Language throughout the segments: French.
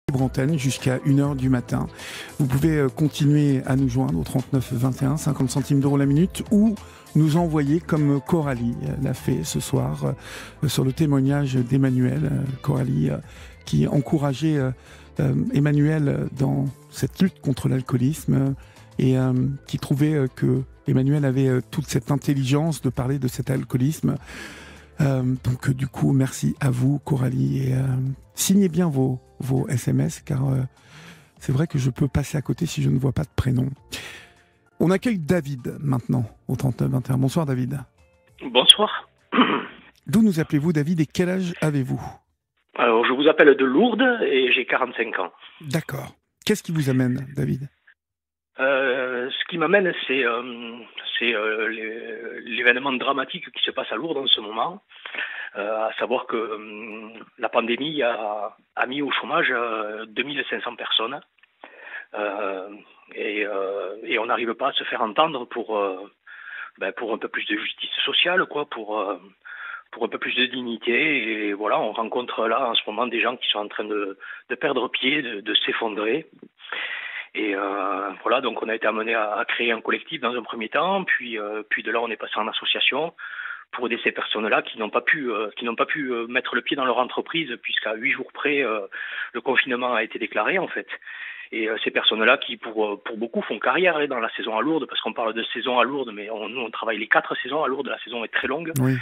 Libre antenne jusqu'à 1h du matin. Vous pouvez continuer à nous joindre au 39 21, 50 centimes d'euros la minute, ou nous envoyer comme Coralie l'a fait ce soir sur le témoignage d'Emmanuel. Coralie qui encourageait Emmanuel dans cette lutte contre l'alcoolisme et qui trouvait que Emmanuel avait toute cette intelligence de parler de cet alcoolisme. Donc du coup, merci à vous Coralie et signez bien vos SMS car c'est vrai que je peux passer à côté si je ne vois pas de prénom. On accueille David maintenant au 39-21. Bonsoir David. Bonsoir. D'où nous appelez-vous David et quel âge avez-vous? Alors je vous appelle de Lourdes et j'ai 45 ans. D'accord. Qu'est-ce qui vous amène David? Ce qui m'amène c'est l'événement dramatique qui se passe à Lourdes en ce moment. À savoir que la pandémie a mis au chômage 2500 personnes et on n'arrive pas à se faire entendre pour un peu plus de justice sociale, quoi, pour un peu plus de dignité. Et voilà, on rencontre là en ce moment des gens qui sont en train de perdre pied, de s'effondrer. Et voilà, donc on a été amené à créer un collectif dans un premier temps, puis de là on est passé en association pour aider ces personnes-là qui n'ont pas pu mettre le pied dans leur entreprise, puisqu'à 8 jours près, le confinement a été déclaré en fait. Et ces personnes-là qui, pour beaucoup, font carrière dans la saison à Lourdes, parce qu'on parle de saison à Lourdes, mais nous on travaille les 4 saisons à Lourdes, la saison est très longue. Oui.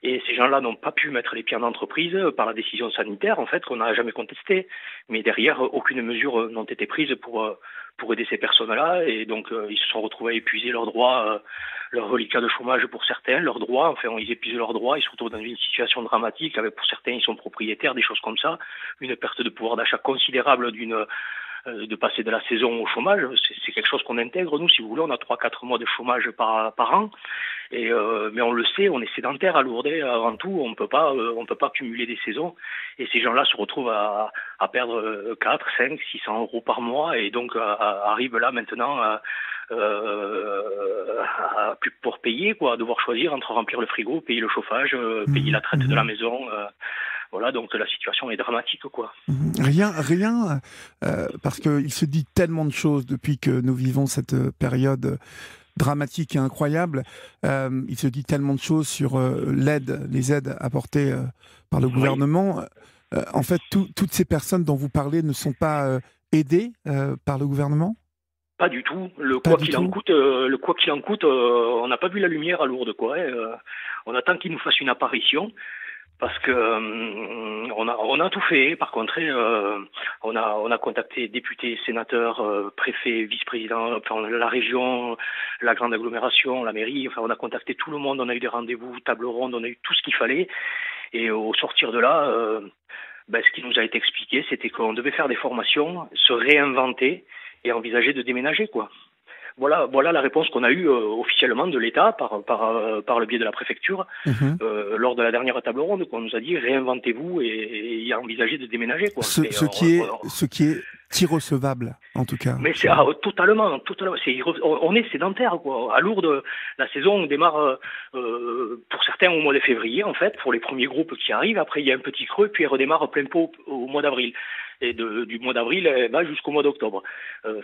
Et ces gens-là n'ont pas pu mettre les pieds en entreprise par la décision sanitaire, en fait, qu'on n'a jamais contestée. Mais derrière, aucune mesure n'ont été prises pour aider ces personnes-là. Et donc, ils se sont retrouvés à épuiser leurs droits, leur reliquat de chômage pour certains, leurs droits. Enfin, ils épuisent leurs droits, ils se retrouvent dans une situation dramatique. Avec, pour certains, ils sont propriétaires, des choses comme ça. Une perte de pouvoir d'achat considérable de passer de la saison au chômage. C'est quelque chose qu'on intègre, nous, si vous voulez. On a 3-4 mois de chômage par an. Et mais on le sait, on est sédentaire à Lourdes avant tout, on peut pas cumuler des saisons, et ces gens-là se retrouvent à perdre 4, 5, 600 euros par mois, et donc arrivent là maintenant à plus pour payer, quoi, à devoir choisir entre remplir le frigo, payer le chauffage, payer la traite de la maison. Voilà, donc la situation est dramatique, quoi. Rien, parce qu'il se dit tellement de choses depuis que nous vivons cette période dramatique et incroyable. Il se dit tellement de choses sur les aides apportées par le gouvernement. En fait, toutes ces personnes dont vous parlez ne sont pas aidées par le gouvernement? Pas du tout. Le quoi qu'il en coûte, on n'a pas vu la lumière à Lourdes, quoi. On attend qu'il nous fasse une apparition. Parce que on a tout fait. Par contre, on a contacté députés, sénateurs, préfets, vice-présidents, enfin la région, la grande agglomération, la mairie. Enfin, on a contacté tout le monde. On a eu des rendez-vous, table ronde, on a eu tout ce qu'il fallait. Et au sortir de là, ce qui nous a été expliqué, c'était qu'on devait faire des formations, se réinventer et envisager de déménager, quoi. Voilà la réponse qu'on a eue officiellement de l'État par le biais de la préfecture lors de la dernière table ronde, qu'on nous a dit réinventez-vous et envisagez de déménager, quoi. Ce qui est irrecevable en tout cas. Mais c'est totalement. On est sédentaire, quoi. À Lourdes, la saison démarre pour certains au mois de février en fait, pour les premiers groupes qui arrivent. Après il y a un petit creux, puis elle redémarre plein pot au mois d'avril. Et du mois d'avril, elle va jusqu'au mois d'octobre.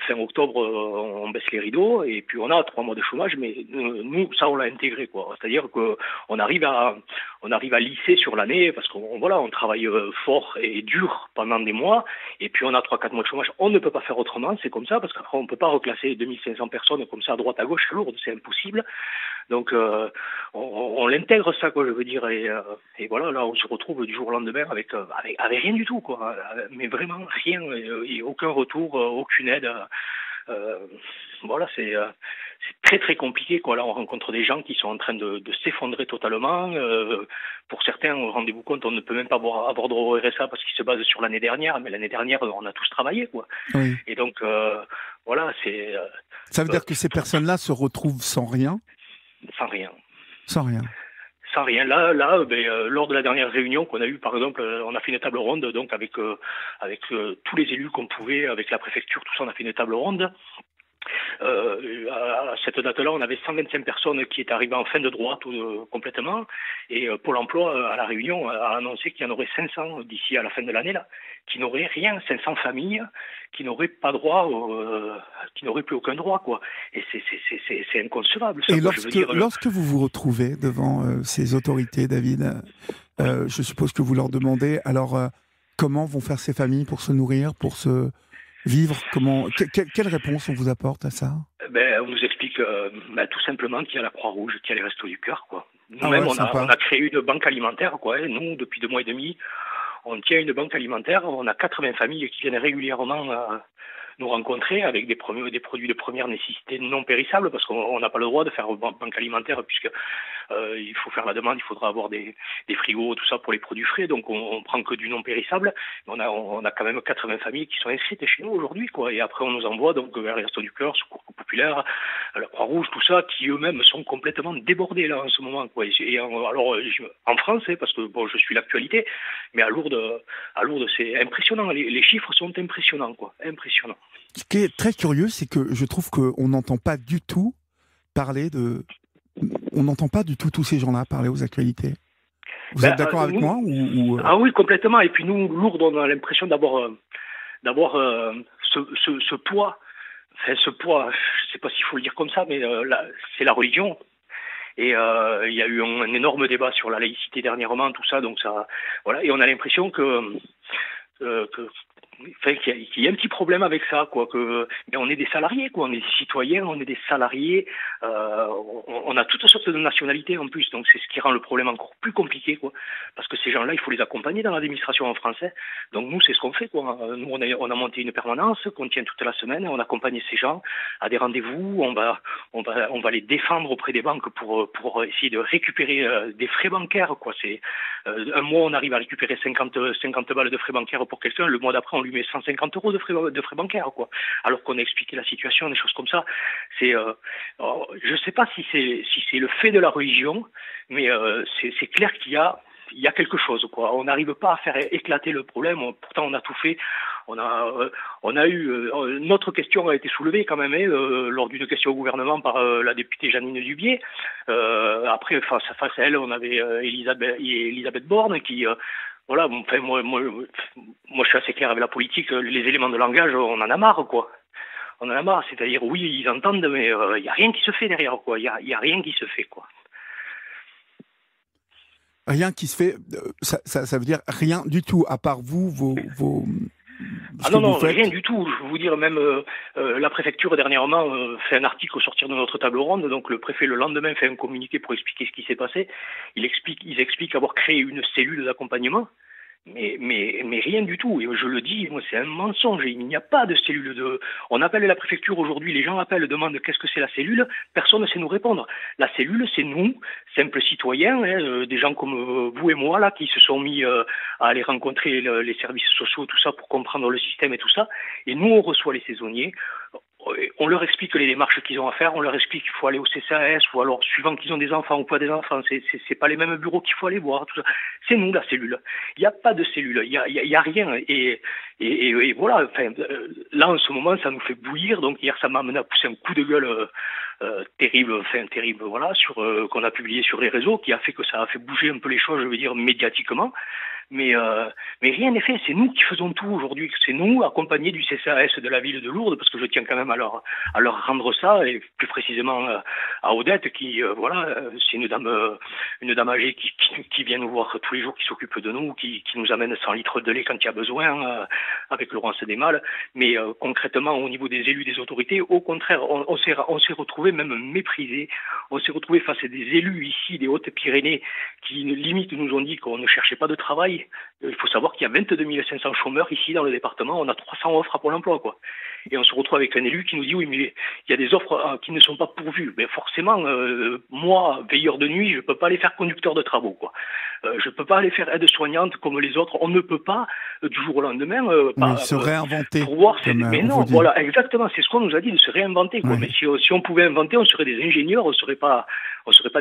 Fin octobre, on baisse les rideaux, et puis on a 3 mois de chômage, mais nous, ça, on l'a intégré, quoi. C'est-à-dire qu'on arrive à lisser sur l'année, parce qu'on travaille fort et dur pendant des mois, et puis on a 3-4 mois de chômage. On ne peut pas faire autrement, c'est comme ça, parce qu'après, on ne peut pas reclasser 2500 personnes comme ça à droite à gauche à Lourdes, c'est impossible. Donc, on l'intègre, ça, quoi, je veux dire, et voilà, là, on se retrouve du jour au lendemain avec rien du tout, quoi. Mais vraiment rien, et aucun retour, aucune aide. Voilà, c'est très très compliqué, quoi. Là, on rencontre des gens qui sont en train de s'effondrer totalement. Pour certains, rendez-vous compte, on ne peut même pas avoir droit au RSA parce qu'ils se basent sur l'année dernière. Mais l'année dernière, on a tous travaillé, quoi. Oui. Et donc, voilà, c'est. Ça veut dire que ces personnes-là se retrouvent sans rien? Sans rien. Sans rien. Sans rien. Là, lors de la dernière réunion qu'on a eue, par exemple, on a fait une table ronde, donc avec tous les élus qu'on pouvait, avec la préfecture, tout ça, on a fait une table ronde. À cette date-là, on avait 125 personnes qui étaient arrivées en fin de droit complètement. Et Pôle emploi, à La Réunion, a annoncé qu'il y en aurait 500 d'ici à la fin de l'année, là, qui n'auraient rien, 500 familles, qui n'auraient pas droit, qui n'auraient plus aucun droit, quoi. Et c'est inconcevable, ça. Et Quoi, je veux dire, lorsque vous vous retrouvez devant ces autorités, David, je suppose que vous leur demandez, alors, comment vont faire ces familles pour se nourrir, pour se vivre, quelle réponse on vous apporte à ça? on nous explique tout simplement qu'il y a la Croix-Rouge, qu'il y a les Restos du Cœur, quoi. Ah Nous-mêmes, ouais, on a créé une banque alimentaire, quoi. Et nous, depuis 2 mois et demi, on tient une banque alimentaire. On a 80 familles qui viennent régulièrement nous rencontrer avec des produits de première nécessité non périssables, parce qu'on n'a pas le droit de faire banque alimentaire, puisque il faut faire la demande, il faudra avoir des frigos, tout ça pour les produits frais, donc on prend que du non périssable. On a quand même 80 familles qui sont inscrites chez nous aujourd'hui, quoi. Et après on nous envoie donc vers les Restos du Cœur, Secours populaire, la Croix-Rouge, tout ça, qui eux-mêmes sont complètement débordés là en ce moment, quoi. Alors en France, parce que bon, je suis l'actualité, mais à Lourdes c'est impressionnant. Les chiffres sont impressionnants, quoi. Impressionnants. Ce qui est très curieux, c'est que je trouve qu'on n'entend pas du tout parler de... On n'entend pas du tout tous ces gens-là parler aux actualités. Vous êtes d'accord avec moi ou... Ah oui, complètement. Et puis nous, Lourdes, on a l'impression d'avoir ce poids. Enfin, ce poids, je ne sais pas s'il faut le dire comme ça, mais c'est la religion. Et il y a eu un énorme débat sur la laïcité dernièrement, tout ça. Donc ça, voilà. Et on a l'impression qu'il y a un petit problème avec ça, quoi. Mais on est des salariés, quoi. On est des citoyens, on est des salariés. On a toutes sortes de nationalités en plus, donc c'est ce qui rend le problème encore plus compliqué, quoi. Parce que ces gens-là, il faut les accompagner dans l'administration en français. Donc nous, c'est ce qu'on fait, quoi. Nous, on a monté une permanence qu'on tient toute la semaine. On accompagne ces gens à des rendez-vous. On va les défendre auprès des banques pour essayer de récupérer des frais bancaires, quoi. C'est un mois, on arrive à récupérer 50 balles de frais bancaires pour quelqu'un. Le mois d'après, on lui met 150 euros de frais bancaires, quoi. Alors qu'on a expliqué la situation, des choses comme ça. Je sais pas si c'est le fait de la religion, mais c'est clair qu'il y a quelque chose, quoi. On n'arrive pas à faire éclater le problème. Pourtant, on a tout fait. On a eu notre question a été soulevée quand même lors d'une question au gouvernement par la députée Janine Dubié. Après, face à elle, on avait Elisabeth Borne qui voilà. Enfin, moi, je suis assez clair avec la politique. Les éléments de langage, on en a marre, quoi. On en a marre. C'est-à-dire, oui, ils entendent, mais il y a rien qui se fait derrière, quoi. Il y a rien qui se fait, quoi. Rien qui se fait, ça veut dire rien du tout, à part vous, vos Ah non, rien du tout. Je veux vous dire, même la préfecture dernièrement fait un article au sortir de notre table ronde. Donc le préfet le lendemain fait un communiqué pour expliquer ce qui s'est passé. Ils expliquent avoir créé une cellule d'accompagnement. Mais rien du tout. Et je le dis, moi, c'est un mensonge. Il n'y a pas de cellule de... On appelle la préfecture aujourd'hui, les gens appellent, demandent qu'est-ce que c'est la cellule. Personne ne sait nous répondre. La cellule, c'est nous, simples citoyens, des gens comme vous et moi, là, qui se sont mis à aller rencontrer les services sociaux, tout ça, pour comprendre le système et tout ça. Et nous, on reçoit les saisonniers. On leur explique les démarches qu'ils ont à faire, on leur explique qu'il faut aller au CCAS, ou alors suivant qu'ils ont des enfants ou pas des enfants, c'est pas les mêmes bureaux qu'il faut aller voir, tout ça. C'est nous la cellule. Il n'y a pas de cellule, il y a rien. Et voilà, enfin, là en ce moment ça nous fait bouillir. Donc hier ça m'a amené à pousser un coup de gueule terrible, voilà, qu'on a publié sur les réseaux, qui a fait que ça a fait bouger un peu les choses, je veux dire, médiatiquement. Mais rien n'est fait. C'est nous qui faisons tout aujourd'hui. C'est nous, accompagnés du CCAS de la ville de Lourdes, parce que je tiens quand même à leur rendre ça, et plus précisément à Odette, qui c'est une dame âgée qui vient nous voir tous les jours, qui s'occupe de nous, qui nous amène 100 litres de lait quand il y a besoin, avec Laurence Desmales. Mais concrètement, au niveau des élus, des autorités, au contraire, on s'est retrouvés même méprisés. On s'est retrouvés face à des élus ici, des Hautes-Pyrénées, qui limite nous ont dit qu'on ne cherchait pas de travail. Il faut savoir qu'il y a 22 500 chômeurs ici dans le département. On a 300 offres à Pôle emploi, quoi. Et on se retrouve avec un élu qui nous dit oui, mais il y a des offres qui ne sont pas pourvues. Mais forcément, moi, veilleur de nuit, je peux pas aller faire conducteur de travaux, quoi. Je peux pas aller faire aide-soignante comme les autres. On ne peut pas du jour au lendemain se réinventer. Mais non, voilà, exactement. C'est ce qu'on nous a dit, de se réinventer, quoi. Oui. Mais si on pouvait inventer, on serait des ingénieurs, on serait pas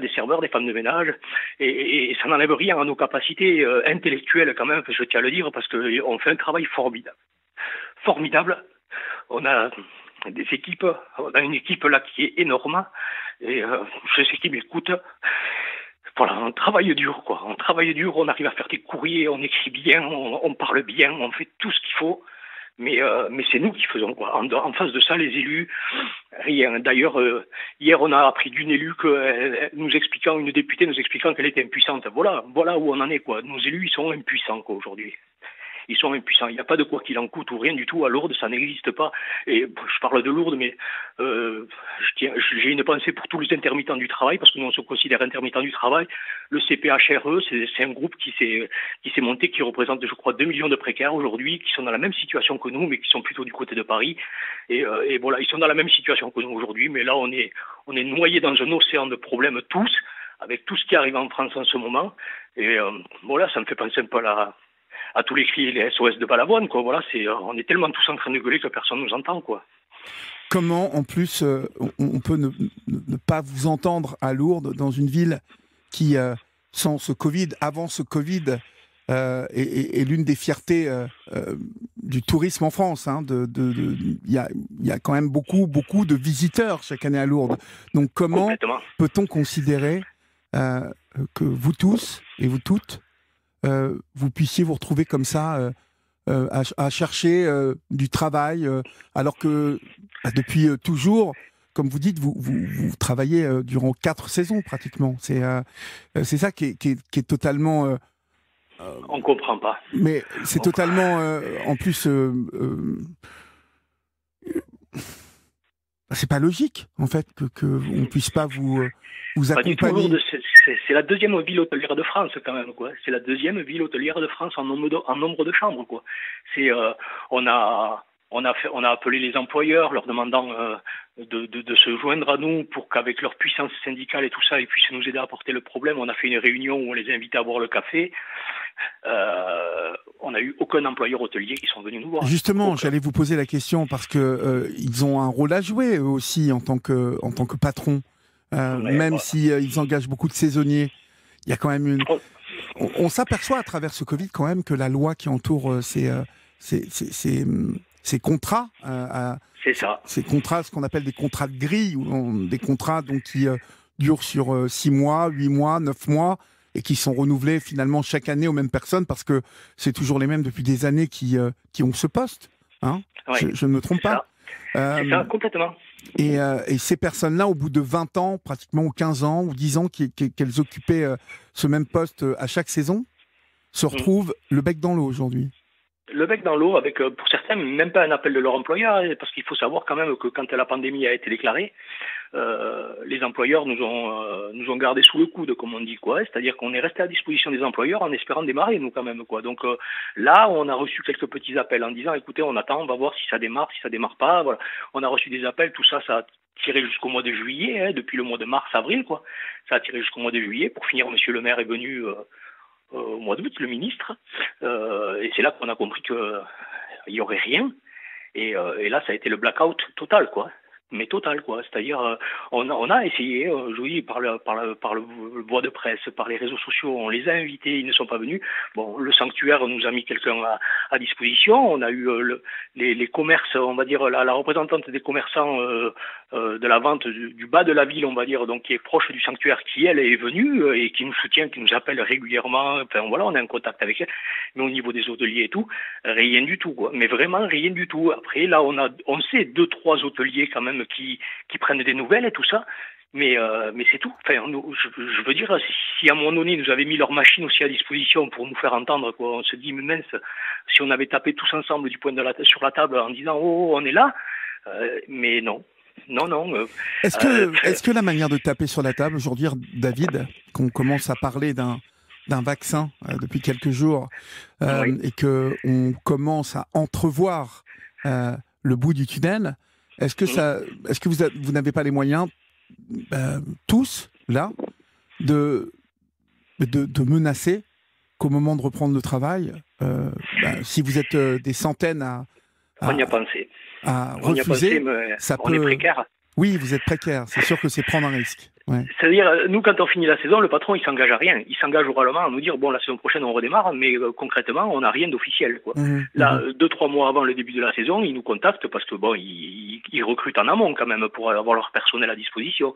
des serveurs, des femmes de ménage. Et ça n'enlève rien à nos capacités intellectuelles, quand même, je tiens à le dire, parce qu'on fait un travail formidable. On a des équipes. On a une équipe là qui est énorme. Et je sais qui m'écoute. Voilà, on travaille dur, quoi. On travaille dur, on arrive à faire des courriers, on écrit bien, on parle bien, on fait tout ce qu'il faut. Mais c'est nous qui faisons, quoi. En face de ça, les élus, rien. D'ailleurs, hier, on a appris d'une élue une députée nous expliquant qu'elle était impuissante. Voilà où on en est, quoi. Nos élus, ils sont impuissants, quoi, aujourd'hui. Ils sont impuissants. Il n'y a pas de quoi qu'il en coûte ou rien du tout. À Lourdes, ça n'existe pas. Et je parle de Lourdes, mais j'ai une pensée pour tous les intermittents du travail, parce que nous, on se considère intermittents du travail. Le CPHRE, c'est un groupe qui s'est monté, qui représente, je crois, 2 millions de précaires aujourd'hui, qui sont dans la même situation que nous, mais qui sont plutôt du côté de Paris. Et voilà, ils sont dans la même situation que nous aujourd'hui. Mais là, on est noyés dans un océan de problèmes tous, avec tout ce qui arrive en France en ce moment. Et voilà, ça me fait penser un peu à tous les cris et les SOS de Balavoine, quoi. Voilà, on est tellement tous en train de gueuler que personne nous entend, quoi. Comment, en plus, on peut ne pas vous entendre à Lourdes, dans une ville qui, sans ce Covid, avant ce Covid, est l'une des fiertés du tourisme en France. Il y a quand même beaucoup de visiteurs chaque année à Lourdes. Donc comment peut-on considérer que vous tous et vous toutes, vous puissiez vous retrouver comme ça à chercher du travail, alors que depuis toujours, comme vous dites, vous travaillez durant 4 saisons pratiquement. C'est ça qui est totalement... on comprend pas. Mais c'est totalement... en plus... c'est pas logique, en fait, qu'on puisse pas vous accompagner. C'est la deuxième ville hôtelière de France, quand même, quoi. C'est la deuxième ville hôtelière de France en nombre de chambres, quoi. On a appelé les employeurs, leur demandant de se joindre à nous pour qu'avec leur puissance syndicale et tout ça, ils puissent nous aider à porter le problème. On a fait une réunion où on les a invités à boire le café. On n'a eu aucun employeur hôtelier qui sont venus nous voir. Justement, j'allais vous poser la question parce que ils ont un rôle à jouer eux aussi en tant que patron. Même si ils engagent beaucoup de saisonniers, il y a quand même on s'aperçoit à travers ce Covid quand même que la loi qui entoure ces contrats, c'est ça. Ces contrats, ce qu'on appelle des contrats de grille, des contrats donc qui durent sur 6 mois, 8 mois, 9 mois, et qui sont renouvelés finalement chaque année aux mêmes personnes, parce que c'est toujours les mêmes depuis des années qui ont ce poste. Hein, oui, je ne me trompe pas. C'est ça, complètement. Et ces personnes-là, au bout de 20 ans, pratiquement, ou 15 ans, ou 10 ans, qu'elles occupaient ce même poste à chaque saison, se retrouvent le bec dans l'eau aujourd'hui. Le bec dans l'eau, avec pour certains même pas un appel de leur employeur, parce qu'il faut savoir quand même que quand la pandémie a été déclarée, les employeurs nous ont gardés sous le coude, comme on dit, quoi. C'est-à-dire qu'on est resté à disposition des employeurs en espérant démarrer, nous, quand même, quoi. Donc là, on a reçu quelques petits appels en disant, écoutez, on attend, on va voir si ça démarre pas. Voilà. On a reçu des appels, tout ça, ça a tiré jusqu'au mois de juillet, hein, depuis le mois de mars, avril, quoi. Ça a tiré jusqu'au mois de juillet. Pour finir, monsieur le maire est venu au mois d'août, le ministre, et c'est là qu'on a compris qu'il n'y aurait rien, et là ça a été le blackout total, quoi. Mais total, quoi. C'est-à-dire, on a essayé, je vous dis, par le voie de presse, par les réseaux sociaux, on les a invités, ils ne sont pas venus. Bon, le sanctuaire nous a mis quelqu'un à disposition. On a eu les commerces, on va dire, la représentante des commerçants de la vente du bas de la ville, on va dire, donc qui est proche du sanctuaire, qui elle est venue et qui nous soutient, qui nous appelle régulièrement. Enfin voilà, on est en contact avec elle. Mais au niveau des hôteliers et tout, rien du tout, quoi. Mais vraiment rien du tout. Après, là, on sait 2-3 hôteliers quand même qui prennent des nouvelles et tout ça, mais c'est tout. Enfin, je veux dire, si à un moment donné ils nous avaient mis leur machine aussi à disposition pour nous faire entendre, quoi, on se dit, mais mince, si on avait tapé tous ensemble du poing sur la table en disant, oh, on est là, mais non. Est-ce que la manière de taper sur la table aujourd'hui, David, qu'on commence à parler d'un vaccin depuis quelques jours, oui, et qu'on commence à entrevoir le bout du tunnel, est-ce que vous n'avez pas les moyens, tous, là, de menacer qu'au moment de reprendre le travail, si vous êtes des centaines on y a pensé. À refuser, on y a pensé, mais ça on est précaire. Oui, vous êtes précaire, c'est sûr que c'est prendre un risque. Ouais. C'est-à-dire, nous, quand on finit la saison, le patron, il s'engage à rien. Il s'engage oralement à nous dire, bon, la saison prochaine, on redémarre, mais concrètement, on n'a rien d'officiel, quoi. Là, 2-3 mois avant le début de la saison, ils nous contactent parce que, bon, ils recrutent en amont, quand même, pour avoir leur personnel à disposition.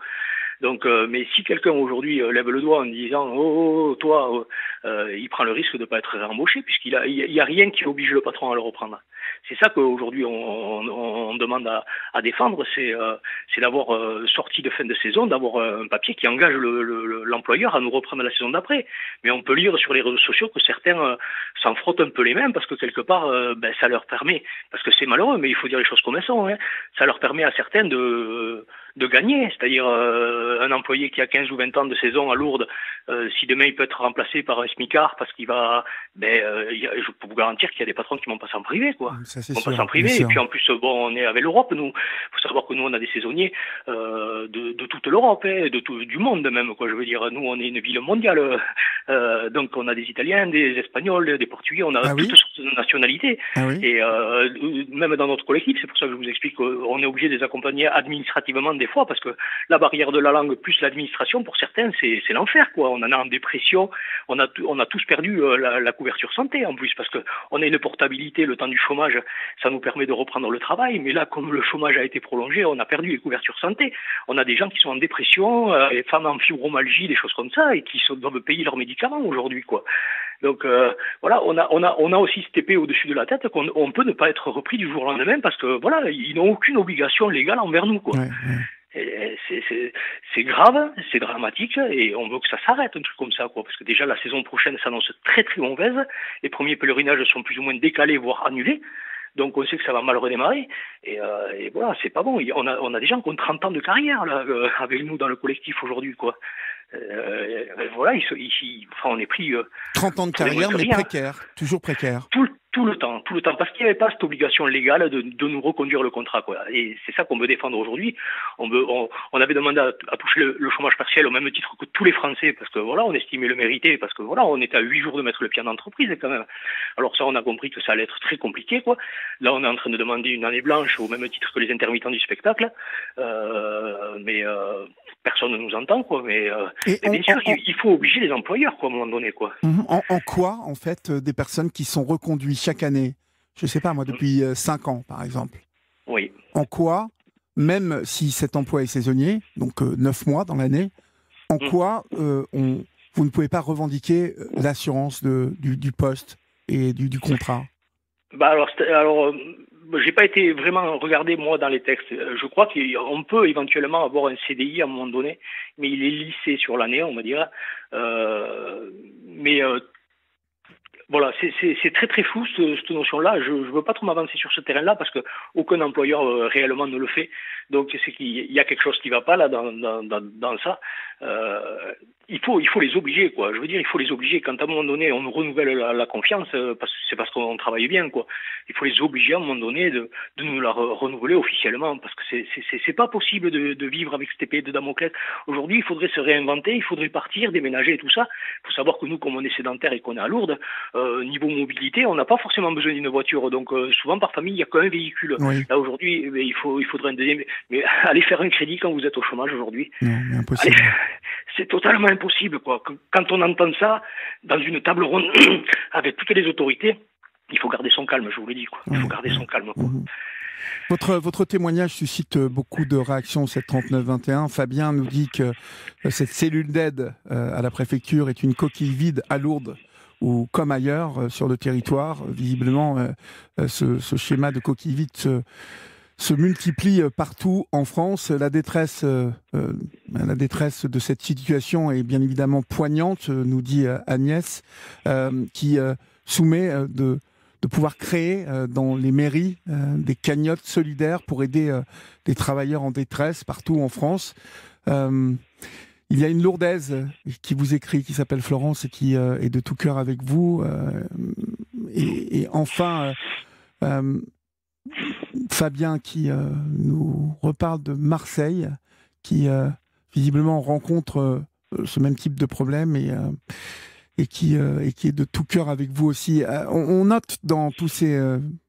Donc, mais si quelqu'un aujourd'hui lève le doigt en disant toi, il prend le risque de ne pas être réembauché puisqu'il y a rien qui oblige le patron à le reprendre. C'est ça qu'aujourd'hui on demande à défendre, c'est d'avoir sorti de fin de saison, d'avoir un papier qui engage l'employeur à nous reprendre la saison d'après. Mais on peut lire sur les réseaux sociaux que certains s'en frottent un peu les mains parce que quelque part ça leur permet, parce que c'est malheureux, mais il faut dire les choses comme elles sont, hein, ça leur permet à certains de gagner, c'est-à-dire un employé qui a 15 ou 20 ans de saison à Lourdes, si demain il peut être remplacé par un smicard parce qu'il va, je peux vous garantir qu'il y a des patrons qui vont passer en privé, quoi. Ça, c'est ils vont sûr, passer en privé, et puis en plus, bon, on est avec l'Europe, nous. Il faut savoir que nous, on a des saisonniers de toute l'Europe, hein, du monde même, quoi. Je veux dire, nous, on est une ville mondiale, donc on a des Italiens, des Espagnols, des Portugais, on a toutes sortes de nationalités. Et même dans notre collectif, c'est pour ça que je vous explique qu'on est obligé de les accompagner administrativement des fois, parce que la barrière de la langue plus l'administration, pour certains, c'est l'enfer, quoi. On en a en dépression, on a tous perdu la couverture santé en plus, parce que on a une portabilité le temps du chômage, ça nous permet de reprendre le travail, mais là, comme le chômage a été prolongé, on a perdu les couvertures santé. On a des gens qui sont en dépression, les femmes en fibromyalgie, des choses comme ça, et qui doivent payer leurs médicaments aujourd'hui, quoi. Donc voilà, on a aussi cette épée au-dessus de la tête qu'on peut ne pas être repris du jour au lendemain parce que voilà, ils n'ont aucune obligation légale envers nous, quoi. C'est grave, c'est dramatique et on veut que ça s'arrête, un truc comme ça, quoi, parce que déjà la saison prochaine s'annonce très très mauvaise. Les premiers pèlerinages sont plus ou moins décalés, voire annulés. Donc on sait que ça va mal redémarrer et voilà, c'est pas bon. On a des gens qui ont 30 ans de carrière là avec nous dans le collectif aujourd'hui, quoi. Voilà, on est pris 30 ans de carrière, mais précaire, toujours précaire. Tout le temps, parce qu'il n'y avait pas cette obligation légale de nous reconduire le contrat, quoi. Et c'est ça qu'on veut défendre aujourd'hui. On avait demandé à toucher le chômage partiel au même titre que tous les Français, parce que voilà, on estimait le mériter, parce que voilà, on était à 8 jours de mettre le pied en entreprise quand même. Alors ça, on a compris que ça allait être très compliqué, quoi. Là, on est en train de demander une année blanche au même titre que les intermittents du spectacle, mais personne ne nous entend, quoi. Mais bien sûr, il faut obliger les employeurs, quoi, à un moment donné, quoi. En quoi, en fait, des personnes qui sont reconduites chaque année, je ne sais pas moi, depuis 5 ans par exemple, oui. En quoi, même si cet emploi est saisonnier, donc 9 mois dans l'année, en quoi vous ne pouvez pas revendiquer l'assurance du poste et du contrat? Alors, j'ai pas été vraiment regardé moi dans les textes. Je crois qu'on peut éventuellement avoir un CDI à un moment donné, mais il est lissé sur l'année, on va dire. Voilà, c'est très très flou cette notion-là. Je veux pas trop m'avancer sur ce terrain-là parce que aucun employeur réellement ne le fait. Donc c'est qu'il y a quelque chose qui va pas là dans ça. Il faut les obliger, quoi. Je veux dire, il faut les obliger. Quand à un moment donné on nous renouvelle la confiance, parce qu'on travaille bien, quoi. Il faut les obliger à un moment donné de nous la renouveler officiellement, parce que c'est pas possible de vivre avec cette épée de Damoclès. Aujourd'hui, il faudrait se réinventer, il faudrait partir, déménager et tout ça. Il faut savoir que nous, comme on est sédentaire et qu'on est à Lourdes, niveau mobilité, on n'a pas forcément besoin d'une voiture. Donc souvent par famille, il n'y a qu'un véhicule. Oui. Là aujourd'hui, il faudrait un deuxième. Mais aller faire un crédit quand vous êtes au chômage aujourd'hui, impossible. C'est totalement impossible, quoi. Quand on entend ça dans une table ronde avec toutes les autorités, il faut garder son calme, je vous l'ai dit, quoi. Il faut garder son calme, quoi. Votre témoignage suscite beaucoup de réactions au 739-21. Fabien nous dit que cette cellule d'aide à la préfecture est une coquille vide à Lourdes ou comme ailleurs sur le territoire. Visiblement, ce schéma de coquille vide se multiplie partout en France. La détresse de cette situation est bien évidemment poignante, nous dit Agnès, qui soumet de pouvoir créer dans les mairies des cagnottes solidaires pour aider les travailleurs en détresse partout en France. Il y a une Lourdaise qui vous écrit, qui s'appelle Florence et qui est de tout cœur avec vous. Et enfin, Fabien qui nous reparle de Marseille, qui visiblement rencontre ce même type de problème et qui est de tout cœur avec vous aussi. On note dans tous ces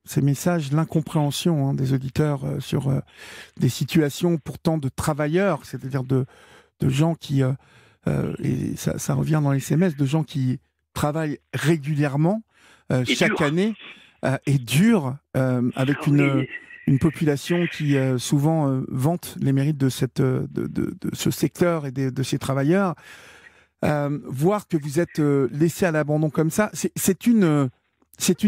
ces messages, l'incompréhension des auditeurs sur des situations pourtant de travailleurs, c'est-à-dire de gens qui, et ça revient dans les SMS, de gens qui travaillent régulièrement chaque année et dur, avec une population qui souvent vante les mérites de ce secteur et de ces travailleurs. Voir que vous êtes laissé à l'abandon comme ça, c'est une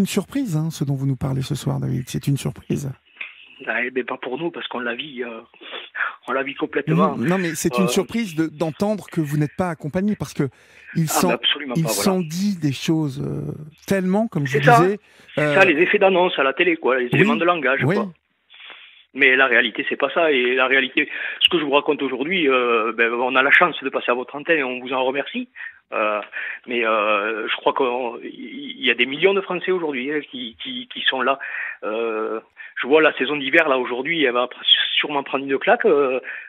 surprise, ce dont vous nous parlez ce soir, David. C'est une surprise. Mais pas pour nous, parce qu'on la vit complètement. Non, mais c'est une surprise d'entendre que vous n'êtes pas accompagné, parce que il s'en dit des choses tellement, comme je disais. C'est ça, les effets d'annonce à la télé, quoi, les éléments de langage, quoi. Mais la réalité, c'est pas ça. Et la réalité, ce que je vous raconte aujourd'hui, on a la chance de passer à votre antenne et on vous en remercie. Mais je crois qu'il y a des millions de Français aujourd'hui qui sont là. Je vois la saison d'hiver, là, aujourd'hui, elle va sûrement prendre une claque.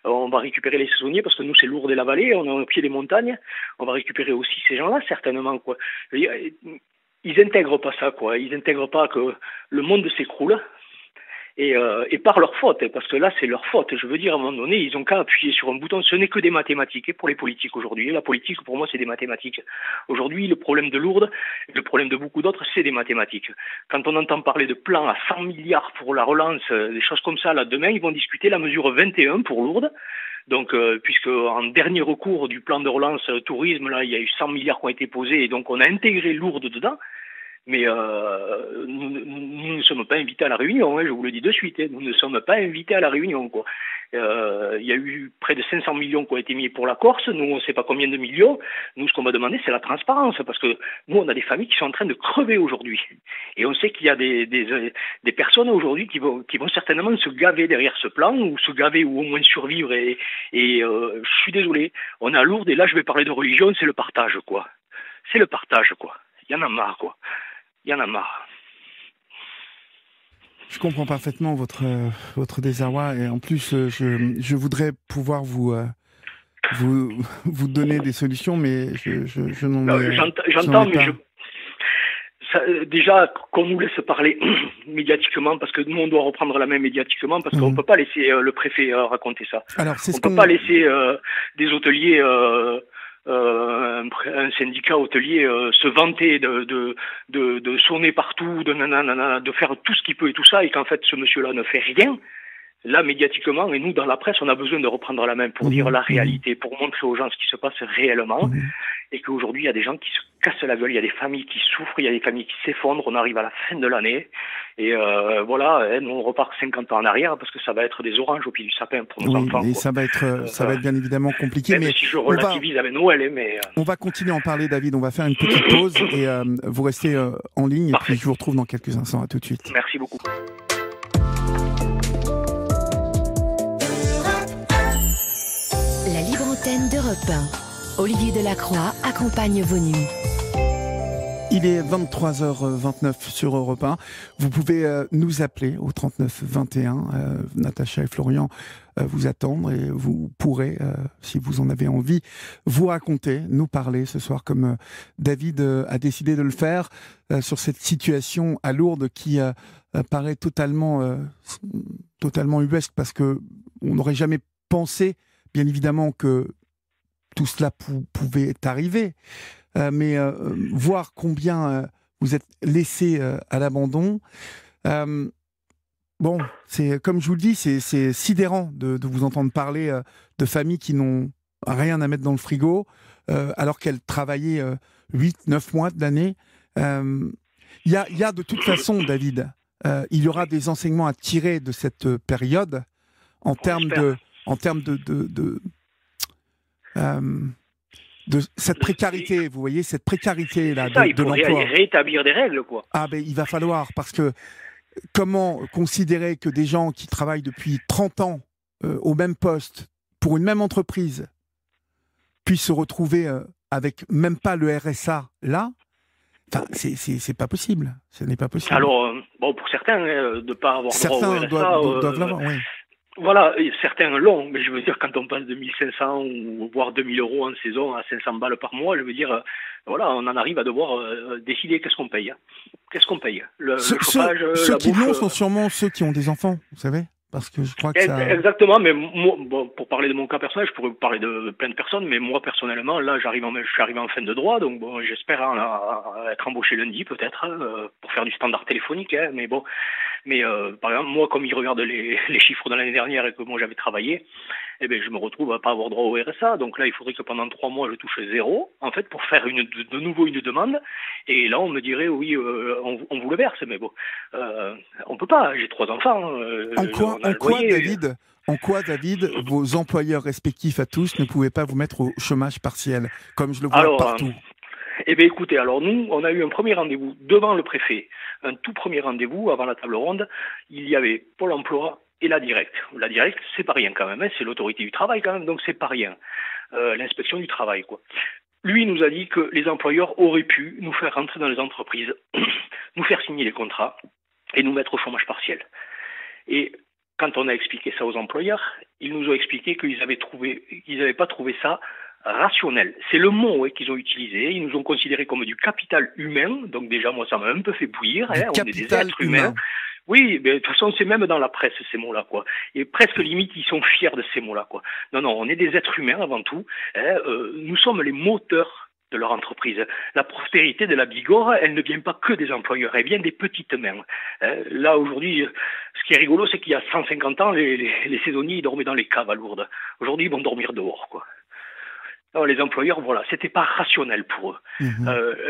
On va récupérer les saisonniers parce que nous, c'est Lourdes et la vallée. On est au pied des montagnes. On va récupérer aussi ces gens-là, certainement, quoi. Ils intègrent pas ça, quoi. Ils intègrent pas que le monde s'écroule. Et par leur faute, parce que là c'est leur faute. Je veux dire, à un moment donné, ils ont qu'à appuyer sur un bouton. Ce n'est que des mathématiques. Et pour les politiques aujourd'hui, la politique pour moi c'est des mathématiques. Aujourd'hui, le problème de Lourdes, le problème de beaucoup d'autres, c'est des mathématiques. Quand on entend parler de plans à 100 milliards pour la relance, des choses comme ça, là demain ils vont discuter la mesure 21 pour Lourdes. Donc, puisque en dernier recours du plan de relance tourisme, là il y a eu 100 milliards qui ont été posés, et donc on a intégré Lourdes dedans. Mais nous ne sommes pas invités à la réunion, je vous le dis de suite. Nous ne sommes pas invités à la réunion, quoi. Il y a eu près de 500 millions qui ont été mis pour la Corse. Nous, on ne sait pas combien de millions. Nous, ce qu'on va demander, c'est la transparence. Parce que nous, on a des familles qui sont en train de crever aujourd'hui. Et on sait qu'il y a des personnes aujourd'hui qui vont certainement se gaver derrière ce plan, ou se gaver, ou au moins survivre. Et je suis désolé, on est à Lourdes, et là, je vais parler de religion, c'est le partage, quoi. C'est le partage, quoi. Il y en a marre, quoi. Il y en a marre. Je comprends parfaitement votre désarroi, et en plus je voudrais pouvoir vous donner des solutions, mais je n'en ai. J'entends, mais déjà qu'on nous laisse parler médiatiquement, parce que nous on doit reprendre la main médiatiquement, parce qu'on ne peut pas laisser le préfet raconter ça. Alors, on ne peut pas laisser des hôteliers. Un syndicat hôtelier se vanter de sonner partout, de faire tout ce qu'il peut et tout ça, et qu'en fait ce monsieur-là ne fait rien. Là, médiatiquement, et nous, dans la presse, on a besoin de reprendre la main pour dire la réalité, pour montrer aux gens ce qui se passe réellement, et qu'aujourd'hui, il y a des gens qui se cassent la gueule, il y a des familles qui souffrent, il y a des familles qui s'effondrent, on arrive à la fin de l'année, et voilà, nous, on repart 50 ans en arrière, parce que ça va être des oranges au pied du sapin pour nos enfants. Et ça va être bien évidemment compliqué. Mais si je relativise avec Noël, mais... On va continuer à en parler, David, on va faire une petite pause, et vous restez en ligne, Parfait. Et puis je vous retrouve dans quelques instants. À tout de suite. Merci beaucoup. La libre antenne d'Europe 1. Olivier Delacroix accompagne vos nuits. Il est 23h29 sur Europe 1. Vous pouvez nous appeler au 39 21. Natacha et Florian vous attendent, et vous pourrez, si vous en avez envie, vous raconter, nous parler ce soir, comme David a décidé de le faire, sur cette situation à Lourdes qui paraît totalement ubuesque, parce que on n'aurait jamais pensé, bien évidemment, que tout cela pouvait arriver. Mais voir combien vous êtes laissé à l'abandon, bon, c'est, comme je vous le dis, c'est sidérant de vous entendre parler de familles qui n'ont rien à mettre dans le frigo, alors qu'elles travaillaient 8-9 mois de l'année. Il y a de toute façon, David, il y aura des enseignements à tirer de cette période en termes de cette précarité, vous voyez, cette précarité-là de l'emploi. Il faut rétablir des règles, quoi. Ah ben, il va falloir, parce que comment considérer que des gens qui travaillent depuis 30 ans au même poste, pour une même entreprise, puissent se retrouver avec même pas le RSA là, enfin, c'est pas possible. Ce n'est pas possible. Alors, bon, pour certains, de ne pas avoir droit au RSA... doivent l'avoir, oui. Voilà, et certains l'ont, mais je veux dire, quand on passe de 1500 ou voire 2000 euros en saison à 500 balles par mois, je veux dire, voilà, on en arrive à devoir décider qu'est-ce qu'on paye. Qu'est-ce qu'on paye? Le chauffage, ceux la qui l'ont bouffe. sont sûrement ceux qui ont des enfants, vous savez, parce que je crois que ça... Exactement, mais moi, bon, pour parler de mon cas personnel, je pourrais vous parler de plein de personnes, mais moi personnellement, là, je suis arrivé en fin de droit, donc bon, j'espère être embauché lundi peut-être pour faire du standard téléphonique, hein, mais bon, mais par exemple, moi, comme ils regardent les chiffres de l'année dernière et que moi j'avais travaillé, eh ben je me retrouve à pas avoir droit au RSA, donc là, il faudrait que pendant 3 mois, je touche zéro, en fait, pour faire de nouveau une demande, et là, on me dirait oui, on vous le verse, mais bon, on peut pas. J'ai 3 enfants. En quoi, David, vos employeurs respectifs à tous ne pouvaient pas vous mettre au chômage partiel, comme je le vois partout? Eh bien, écoutez, alors nous, on a eu un premier rendez-vous devant le préfet, un tout premier rendez-vous avant la table ronde. Il y avait Pôle emploi et la Directe. La Directe, c'est pas rien quand même, hein, c'est l'autorité du travail quand même, donc c'est pas rien. L'inspection du travail, quoi. Lui nous a dit que les employeurs auraient pu nous faire rentrer dans les entreprises, nous faire signer les contrats et nous mettre au chômage partiel. Et quand on a expliqué ça aux employeurs, ils nous ont expliqué qu'ils n'avaient pas trouvé ça rationnel. C'est le mot qu'ils ont utilisé. Ils nous ont considéré comme du capital humain. Donc déjà, moi, ça m'a un peu fait bouillir. Hein. On est des êtres humains. Oui, mais de toute façon, c'est même dans la presse, ces mots-là, quoi. Et presque limite, ils sont fiers de ces mots-là, quoi. Non, on est des êtres humains avant tout. Hein. Nous sommes les moteurs de leur entreprise. La prospérité de la Bigorre, elle ne vient pas que des employeurs, elle vient des petites mains. Là, aujourd'hui, ce qui est rigolo, c'est qu'il y a 150 ans, les saisonniers, ils dormaient dans les caves à Lourdes. Aujourd'hui, ils vont dormir dehors, quoi. Alors, les employeurs, voilà, c'était pas rationnel pour eux.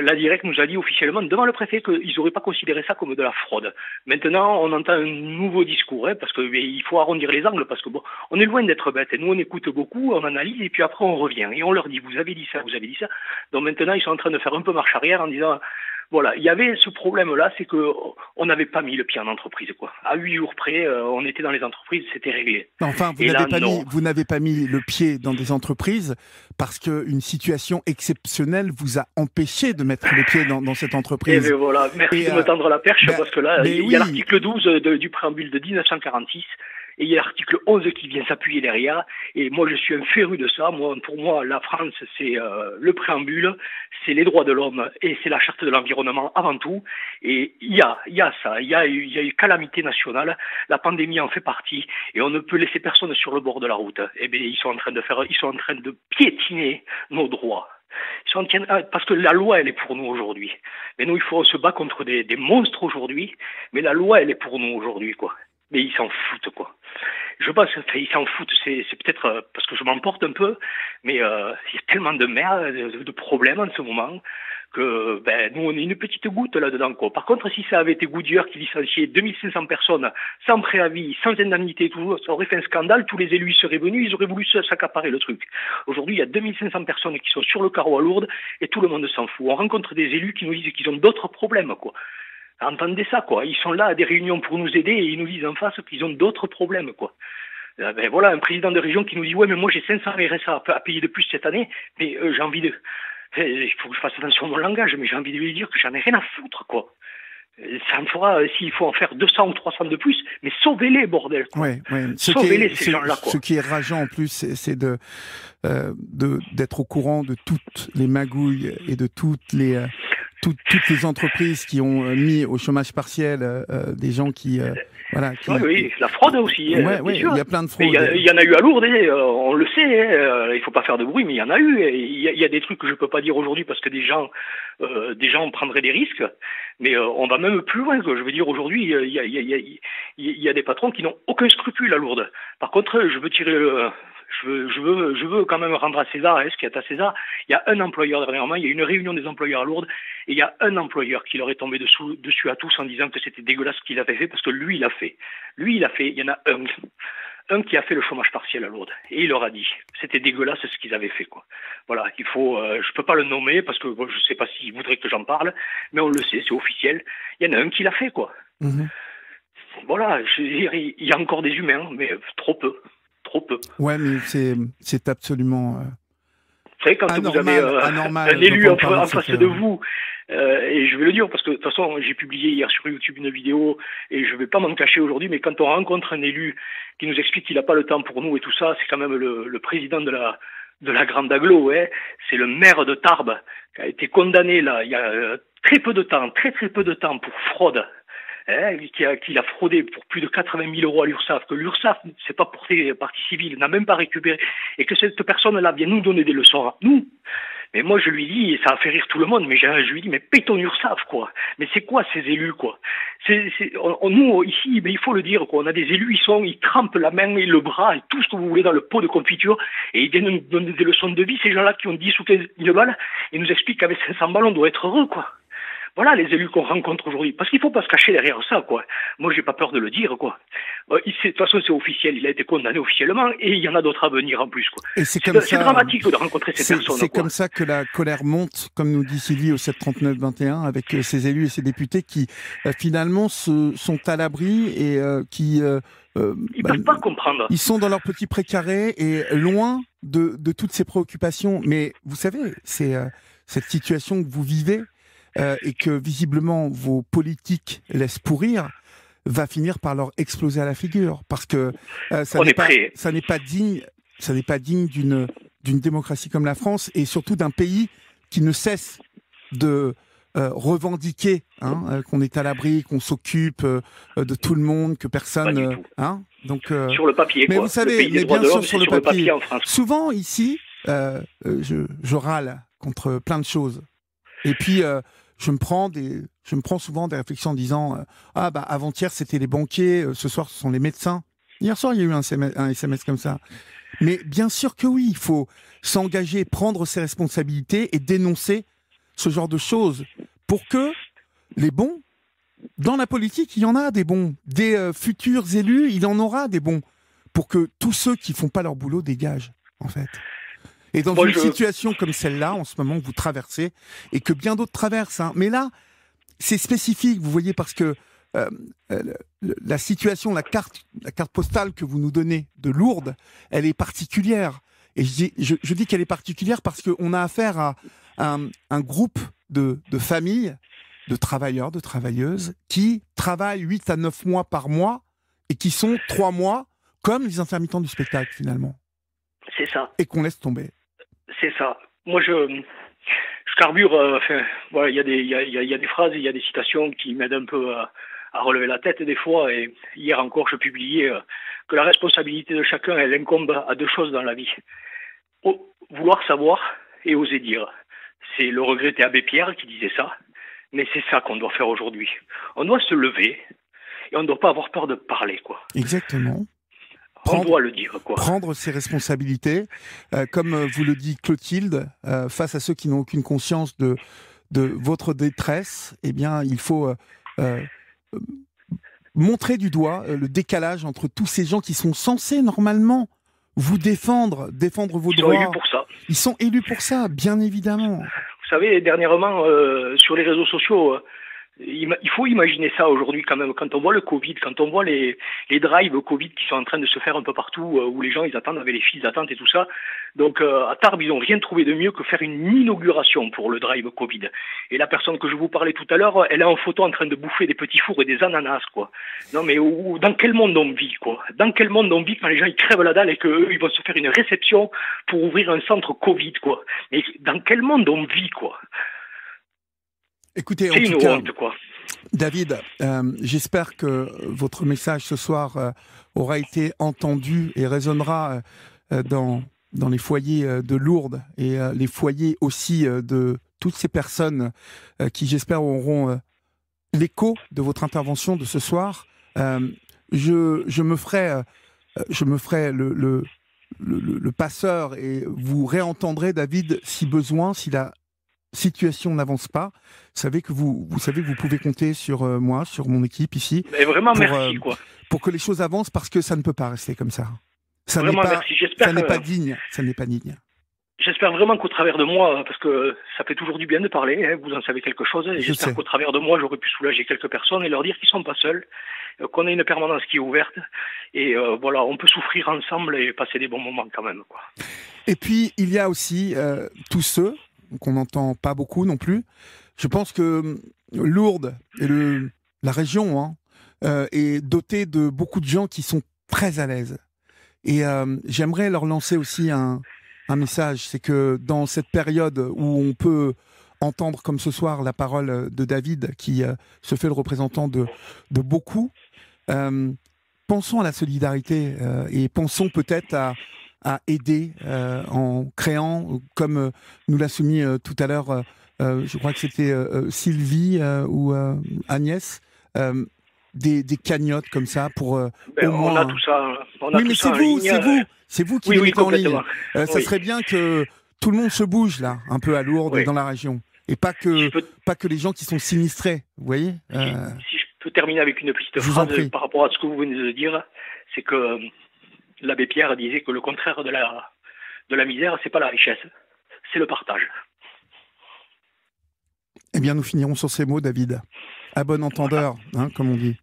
La Directe nous a dit officiellement devant le préfet qu'ils n'auraient pas considéré ça comme de la fraude. Maintenant, on entend un nouveau discours, hein, parce qu'il faut arrondir les angles, parce que bon, on est loin d'être bêtes. Et nous, on écoute beaucoup, on analyse, et puis après, on revient. Et on leur dit, vous avez dit ça, vous avez dit ça. Donc maintenant, ils sont en train de faire un peu marche arrière en disant... Voilà, il y avait ce problème-là, c'est que on n'avait pas mis le pied en entreprise, quoi. À 8 jours près, on était dans les entreprises, c'était réglé. Enfin, vous n'avez pas mis le pied dans des entreprises parce qu'une situation exceptionnelle vous a empêché de mettre le pied dans cette entreprise. Et bien voilà, merci de me tendre la perche, parce que là, il y a l'article 12 du préambule de 1946, et il y a l'article 11 qui vient s'appuyer derrière, et moi je suis un féru de ça. Pour moi, la France, c'est le préambule, c'est les droits de l'homme, et c'est la charte de l'environnement avant tout, et il y a ça, il y a eu calamité nationale, la pandémie en fait partie, et on ne peut laisser personne sur le bord de la route. Eh bien, ils sont en train de piétiner nos droits. Parce que la loi, elle est pour nous aujourd'hui. Mais nous, il faut se battre contre des monstres aujourd'hui, mais la loi, elle est pour nous aujourd'hui, quoi. Mais ils s'en foutent, quoi. Je pense qu'ils s'en foutent, c'est peut-être parce que je m'emporte un peu, mais il y a tellement de merde, de problèmes en ce moment, que nous, on est une petite goutte là-dedans, quoi. Par contre, si ça avait été Goodyear qui licenciait 2500 personnes, sans préavis, sans indemnité, tout, ça aurait fait un scandale, tous les élus seraient venus, ils auraient voulu s'accaparer le truc. Aujourd'hui, il y a 2500 personnes qui sont sur le carreau à Lourdes, et tout le monde s'en fout. On rencontre des élus qui nous disent qu'ils ont d'autres problèmes, quoi. Entendez ça, quoi. Ils sont là à des réunions pour nous aider et ils nous disent en face qu'ils ont d'autres problèmes, quoi. Voilà, un président de région qui nous dit, ouais, mais moi j'ai 500 RSA à payer de plus cette année, mais j'ai envie de... Il faut que je fasse attention à mon langage, mais j'ai envie de lui dire que j'en ai rien à foutre, quoi. Ça me fera, s'il faut en faire 200 ou 300 de plus, mais sauvez-les, bordel. Ouais. Sauvez-les, ces gens-là, quoi. Ce qui est rageant en plus, c'est d'être au courant de toutes les magouilles et de toutes les entreprises qui ont mis au chômage partiel des gens qui... Oui, la fraude aussi. Oui, il y a plein de fraudes. Il y en a eu à Lourdes, on le sait, il faut pas faire de bruit, mais il y en a eu. Il y a des trucs que je peux pas dire aujourd'hui parce que des gens prendraient des risques, mais on va même plus loin. Je veux dire, aujourd'hui, il y a des patrons qui n'ont aucun scrupule à Lourdes. Par contre, je veux tirer... Je veux quand même rendre à César ce qui est à César. Il y a un employeur dernièrement, il y a une réunion des employeurs à Lourdes, et il y a un employeur qui leur est tombé dessus à tous en disant que c'était dégueulasse ce qu'il avait fait, parce que lui, il a fait. Il y en a un qui a fait le chômage partiel à Lourdes, et il leur a dit, c'était dégueulasse ce qu'ils avaient fait, quoi. Voilà, je peux pas le nommer, parce que je sais pas s'il voudrait que j'en parle, mais on le sait, c'est officiel. Il y en a un qui l'a fait, quoi. Voilà, je veux dire, il y a encore des humains, mais trop peu. Ouais, mais c'est absolument Vous savez, quand vous avez un élu en face de vous, et je vais le dire parce que de toute façon, j'ai publié hier sur YouTube une vidéo et je vais pas m'en cacher aujourd'hui, mais quand on rencontre un élu qui nous explique qu'il n'a pas le temps pour nous et tout ça, c'est quand même le président de la grande agglo, hein. C'est le maire de Tarbes qui a été condamné là il y a très peu de temps, très peu de temps pour fraude. Qu'il a fraudé pour plus de 80 000 euros à l'URSSAF, que l'URSSAF ne s'est pas porté partie civile, n'a même pas récupéré, et que cette personne-là vient nous donner des leçons à nous. Mais moi, je lui dis, et ça a fait rire tout le monde, mais je lui dis, mais paye ton URSSAF, quoi. Mais c'est quoi ces élus, quoi? Nous, ici, mais il faut le dire, quoi. On a des élus, ils trempent la main et le bras et tout ce que vous voulez dans le pot de confiture, et ils viennent nous donner des leçons de vie, ces gens-là qui ont 10 ou 15 000 balles, ils nous expliquent qu'avec 500 balles, on doit être heureux, quoi. Voilà les élus qu'on rencontre aujourd'hui. Parce qu'il ne faut pas se cacher derrière ça, quoi. Moi, j'ai pas peur de le dire, quoi. De toute façon, c'est officiel. Il a été condamné officiellement et il y en a d'autres à venir en plus, quoi. C'est dramatique de rencontrer ces personnes. C'est comme ça que la colère monte, comme nous dit Sylvie au 739-21, avec ces élus et ces députés qui, finalement, sont à l'abri et qui... ils peuvent pas comprendre. Ils sont dans leur petit précaré et loin de toutes ces préoccupations. Mais vous savez, c'est cette situation que vous vivez, et que visiblement vos politiques laissent pourrir, va finir par leur exploser à la figure, parce que ça n'est pas digne d'une démocratie comme la France, et surtout d'un pays qui ne cesse de revendiquer qu'on est à l'abri, qu'on s'occupe de tout le monde, que personne donc sur le papier, mais quoi. vous savez, mais bien sûr sur le papier en France. Souvent ici je râle contre plein de choses, et puis je me prends souvent des réflexions en disant avant-hier c'était les banquiers, ce soir ce sont les médecins. Hier soir il y a eu un SMS comme ça. Mais bien sûr que oui, il faut s'engager, prendre ses responsabilités et dénoncer ce genre de choses pour que les bons, dans la politique il y en a des bons, des futurs élus il en aura des bons, pour que tous ceux qui font pas leur boulot dégagent en fait. Et dans une situation comme celle-là, en ce moment, que vous traversez, et que bien d'autres traversent, mais là, c'est spécifique, vous voyez, parce que la situation, la carte postale que vous nous donnez de Lourdes, elle est particulière. Et je dis qu'elle est particulière parce qu'on a affaire à un groupe de familles, de travailleurs, de travailleuses, qui travaillent 8 à 9 mois par mois, et qui sont 3 mois comme les intermittents du spectacle, finalement. C'est ça. Et qu'on laisse tomber. C'est ça. Moi, je carbure. Voilà, il y a des phrases, il y a des citations qui m'aident un peu à relever la tête des fois. Et hier encore, je publiais que la responsabilité de chacun, elle incombe à 2 choses dans la vie. Vouloir savoir et oser dire. C'est le regretté Abbé Pierre qui disait ça. Mais c'est ça qu'on doit faire aujourd'hui. On doit se lever et on ne doit pas avoir peur de parler, quoi. Exactement. On doit le dire, quoi. Prendre ses responsabilités, comme vous le dit Clotilde, face à ceux qui n'ont aucune conscience de votre détresse, eh bien, il faut montrer du doigt le décalage entre tous ces gens qui sont censés normalement vous défendre vos droits. Ils sont élus pour ça. Ils sont élus pour ça, bien évidemment. Vous savez, dernièrement, sur les réseaux sociaux, il faut imaginer ça aujourd'hui quand même, quand on voit le Covid, quand on voit les drives Covid qui sont en train de se faire un peu partout, où les gens ils attendent avec les files d'attente et tout ça. Donc à Tarbes, ils n'ont rien trouvé de mieux que faire une inauguration pour le drive Covid. Et la personne que je vous parlais tout à l'heure, elle est en photo en train de bouffer des petits fours et des ananas, quoi. Non mais dans quel monde on vit, quoi? Dans quel monde on vit quand les gens ils crèvent la dalle et qu'eux ils vont se faire une réception pour ouvrir un centre Covid, quoi? Mais dans quel monde on vit, quoi? Écoutez, c'est une honte, quoi. David, j'espère que votre message ce soir aura été entendu et résonnera dans les foyers de Lourdes et les foyers aussi de toutes ces personnes qui, j'espère, auront l'écho de votre intervention de ce soir. Je me ferai le passeur et vous réentendrez, David, si besoin, si la situation n'avance pas. Vous savez que vous pouvez compter sur moi, sur mon équipe ici. Mais vraiment, merci, quoi. Pour que les choses avancent, parce que ça ne peut pas rester comme ça. Ça vraiment, n'est pas, merci. J'espère ça n'est pas digne. Ça n'est pas digne. J'espère vraiment qu'au travers de moi, parce que ça fait toujours du bien de parler, hein, vous en savez quelque chose, et j'espère qu'au travers de moi, j'aurais pu soulager quelques personnes et leur dire qu'ils sont pas seuls, qu'on a une permanence qui est ouverte, et voilà, on peut souffrir ensemble et passer des bons moments quand même, quoi. Et puis, il y a aussi tous ceux qu'on n'entend pas beaucoup non plus. Je pense que Lourdes et la région est dotée de beaucoup de gens qui sont très à l'aise. Et j'aimerais leur lancer aussi un message, c'est que dans cette période où on peut entendre comme ce soir la parole de David, qui se fait le représentant de beaucoup, pensons à la solidarité et pensons peut-être à aider en créant, comme nous l'a soumis tout à l'heure, je crois que c'était Sylvie ou Agnès, des cagnottes comme ça pour au moins... On a tout ça. Oui, mais c'est vous qui les mettez en ligne. Ça serait bien que tout le monde se bouge là, un peu à Lourdes et dans la région, et pas que les gens qui sont sinistrés. Vous voyez. Si je peux terminer avec une petite phrase par rapport à ce que vous venez de dire, c'est que l'abbé Pierre disait que le contraire de la misère, c'est pas la richesse, c'est le partage. Eh bien, nous finirons sur ces mots, David. À bon entendeur, voilà. Comme on dit.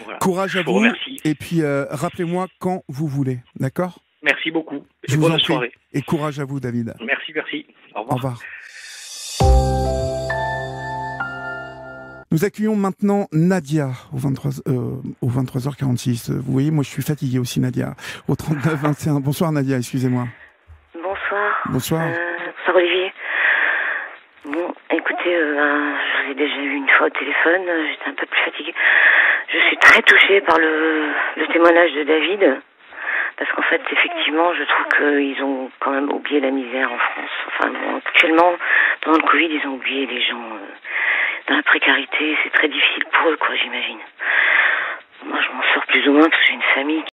Voilà. Courage à vous. Remercie. Et puis, rappelez-moi quand vous voulez. D'accord ? Merci beaucoup. Je vous en bonne prie. soirée. Et courage à vous, David. Merci. Au revoir. Au revoir. Nous accueillons maintenant Nadia au 23h46. Vous voyez, moi je suis fatigué aussi, Nadia. Au 39-21. Bonsoir Nadia, excusez-moi. Bonsoir. Bonsoir. Bonsoir Olivier. Bon, écoutez, je vous ai déjà eu une fois au téléphone, j'étais un peu plus fatiguée. Je suis très touchée par le témoignage de David, parce qu'en fait, effectivement, je trouve qu'ils ont quand même oublié la misère en France. Enfin bon, actuellement, pendant le Covid, ils ont oublié les gens dans la précarité, c'est très difficile pour eux, quoi, j'imagine. Moi, je m'en sors plus ou moins, parce que j'ai une famille